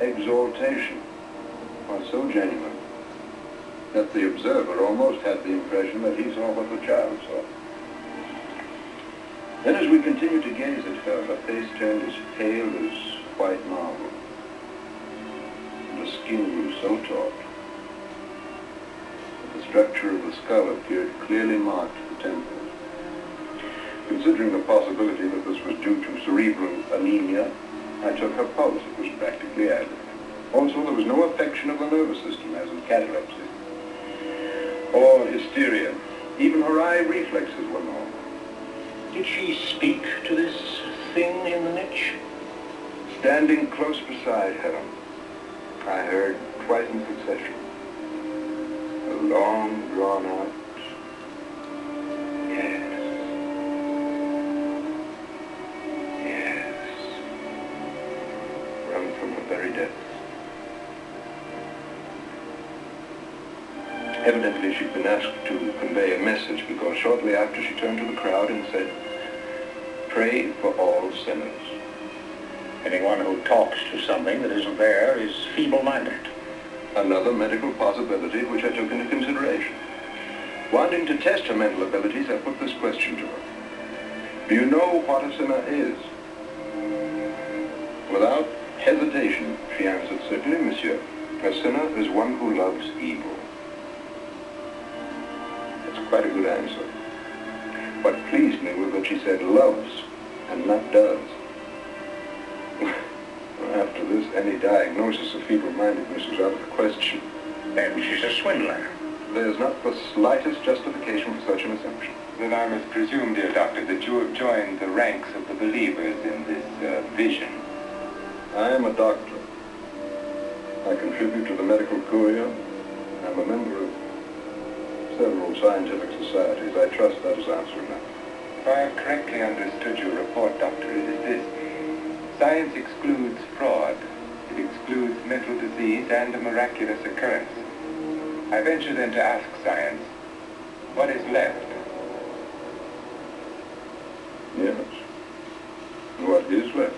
exaltation are so genuine that the observer almost had the impression that he saw what the child saw. Then as we continued to gaze at her, her face turned as pale as white marble, and her skin grew so taut that the structure of the skull appeared clearly marked at the temples. Considering the possibility that this was due to cerebral anemia, I took her pulse. It was practically adequate. Also, there was no affection of the nervous system, as in catalepsy, or hysteria. Even her eye reflexes were normal. Did she speak to this thing in the niche? Standing close beside her, I heard twice in succession a long, drawn-out yes. From the very depths. Evidently she'd been asked to convey a message, because shortly after she turned to the crowd and said, "Pray for all sinners." Anyone who talks to something that isn't there is feeble-minded. Another medical possibility which I took into consideration. Wanting to test her mental abilities, I put this question to her. "Do you know what a sinner is?" Without hesitation, she answered, "Certainly, monsieur. A sinner is one who loves evil." That's quite a good answer. What pleased me was that she said loves and not does. After this, any diagnosis of feeble-mindedness was out of the question. Then she's a swindler. There's not the slightest justification for such an assumption. Then I must presume, dear doctor, that you have joined the ranks of the believers in this vision. I am a doctor. I contribute to the Medical Courier. I'm a member of several scientific societies. I trust that is answer enough. If I have correctly understood your report, doctor, it is this. Science excludes fraud. It excludes mental disease and a miraculous occurrence. I venture then to ask science, what is left? Yes. What is left?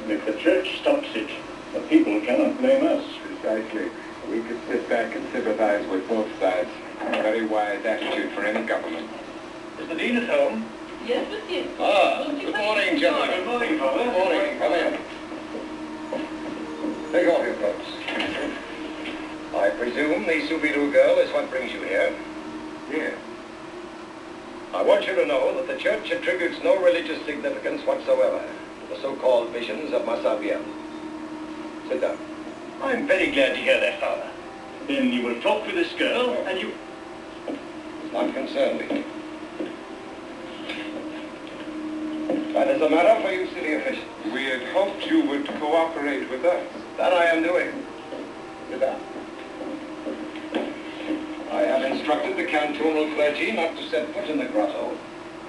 If the church stops it, the people cannot blame us. Precisely. We could sit back and sympathize with both sides. A very wise attitude for any government. Is the Dean at home? Yes, monsieur. Good morning, gentlemen. Good morning, Father. Good morning. Come in. Take off your coats. I presume the Subiru girl is what brings you here? Yes. I want you to know that the church attributes no religious significance whatsoever to the so-called visions of Massabielle. Sit down. I'm very glad to hear that, Father. Then you will talk with this girl, and you... It's not concerned me. What is the matter for you, city officials? We had hoped you would cooperate with us. That I am doing. Sit down. I have instructed the cantonal clergy not to set foot in the grotto,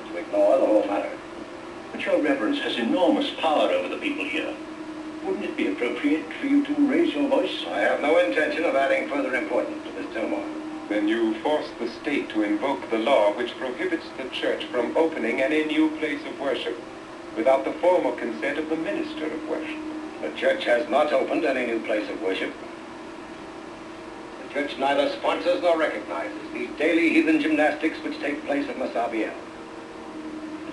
to ignore the whole matter. But your reverence has enormous power over the people here. Wouldn't it be appropriate for you to raise your voice? I have no intention of adding further importance to this turmoil. Then you force the state to invoke the law which prohibits the church from opening any new place of worship without the formal consent of the minister of worship. The church has not opened any new place of worship. The church neither sponsors nor recognizes the daily heathen gymnastics which take place at Massabielle.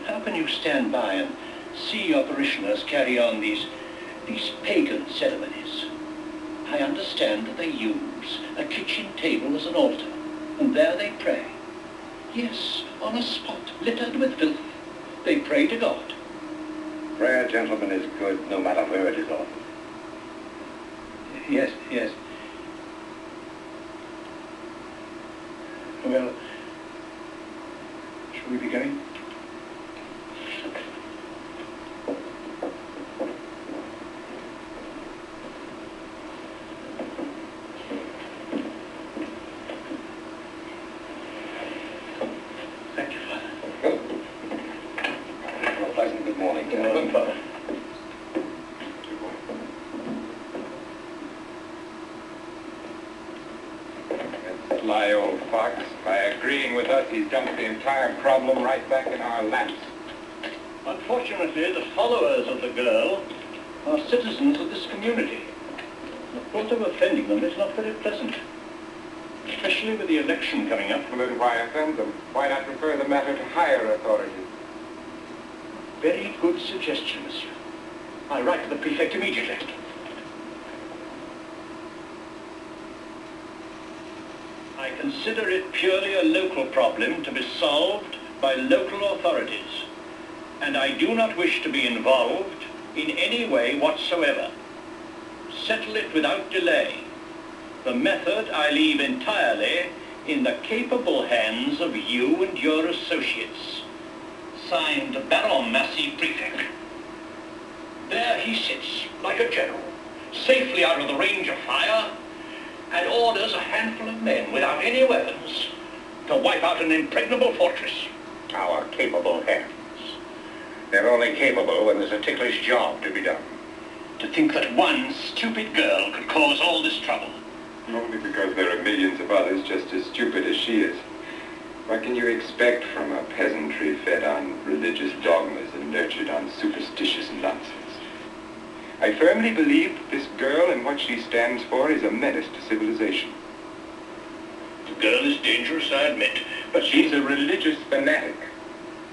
How can you stand by and see your parishioners carry on these pagan ceremonies? I understand that they use a kitchen table as an altar, and there they pray. Yes, on a spot littered with filth, they pray to God. Prayer, gentlemen, is good no matter where it is on. Yes, yes. Well, shall we be going? Thank you, Father. Well, a pleasant good morning. Good morning, Father. Sly old fox. By agreeing with us, he's dumped the entire problem right back in our laps. Unfortunately, the followers of the girl are citizens of this community. The thought of offending them is not very pleasant, especially with the election coming up. Well, then why offend them? Why not refer the matter to higher authority? Very good suggestion, monsieur. I'll write to the prefect immediately. I consider it purely a local problem to be solved by local authorities, and I do not wish to be involved in any way whatsoever. Settle it without delay. The method I leave entirely in the capable hands of you and your associates. Signed, Baron Massey, Prefect. There he sits, like a general, safely out of the range of fire, and orders a handful of men without any weapons to wipe out an impregnable fortress. Our capable hands. They're only capable when there's a ticklish job to be done. To think that one stupid girl could cause all this trouble. Only because there are millions of others just as stupid as she is. What can you expect from a peasantry fed on religious dogmas and nurtured on superstitious nonsense? I firmly believe that this girl and what she stands for is a menace to civilization. The girl is dangerous, I admit, but She's a religious fanatic.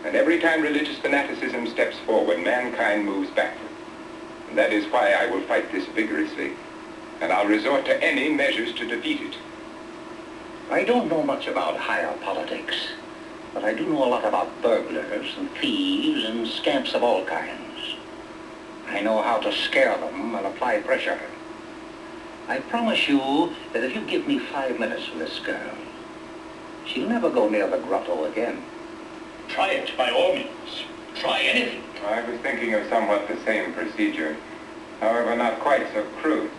And every time religious fanaticism steps forward, mankind moves backward. And that is why I will fight this vigorously. And I'll resort to any measures to defeat it. I don't know much about higher politics, but I do know a lot about burglars and thieves and scamps of all kinds. I know how to scare them and apply pressure. I promise you that if you give me 5 minutes with this girl, she'll never go near the grotto again. Try it, by all means. Try anything. I was thinking of somewhat the same procedure, however not quite so crude.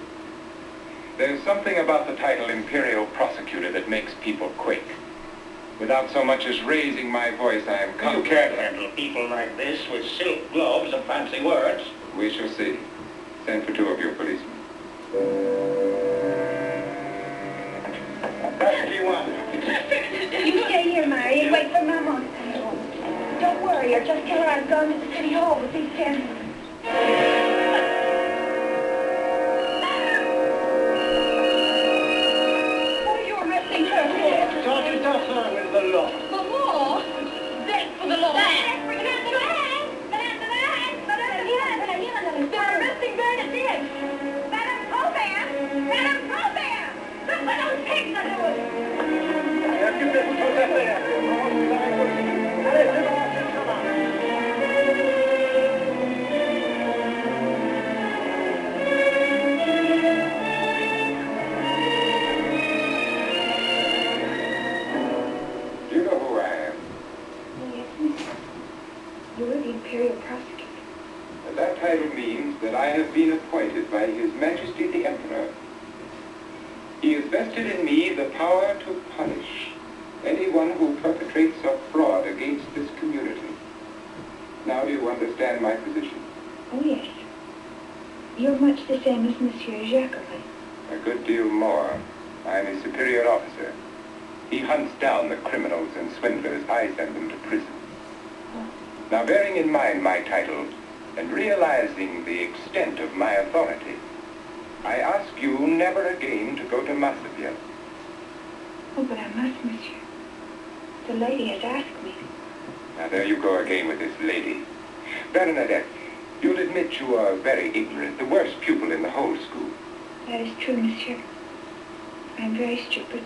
There's something about the title Imperial Prosecutor that makes people quake. Without so much as raising my voice, I am You confident. can't handle people like this with silk gloves and fancy words. We shall see. Send for 2 of your policemen. Rusty one. You stay here, Mary, and wait for Mama. Don't worry, or just tell her I've gone to the city hall with these gentlemen. What are you arresting her for? Sergeant Dawson with the law. For law? That's for the law. They're arresting Bernadette. Madame Robert! Madame Robert! Look what those pigs are doing! Do you know who I am? Yes, miss. You're the Imperial Prosecutor. And that title means that I have been appointed by His Majesty the Emperor. He has vested in me the power to punish anyone who perpetrates a fraud against this community. Now do you understand my position? Oh, yes. You're much the same as Monsieur Jacobin. A good deal more. I am his superior officer. He hunts down the criminals and swindlers. I send them to prison. Now, bearing in mind my title and realizing the extent of my authority, I ask you never again to go to Masseville. Oh, but I must, monsieur. The lady has asked me. Now, there you go again with this lady. Bernadette, you'll admit you are very ignorant, the worst pupil in the whole school. That is true, monsieur. I'm very stupid.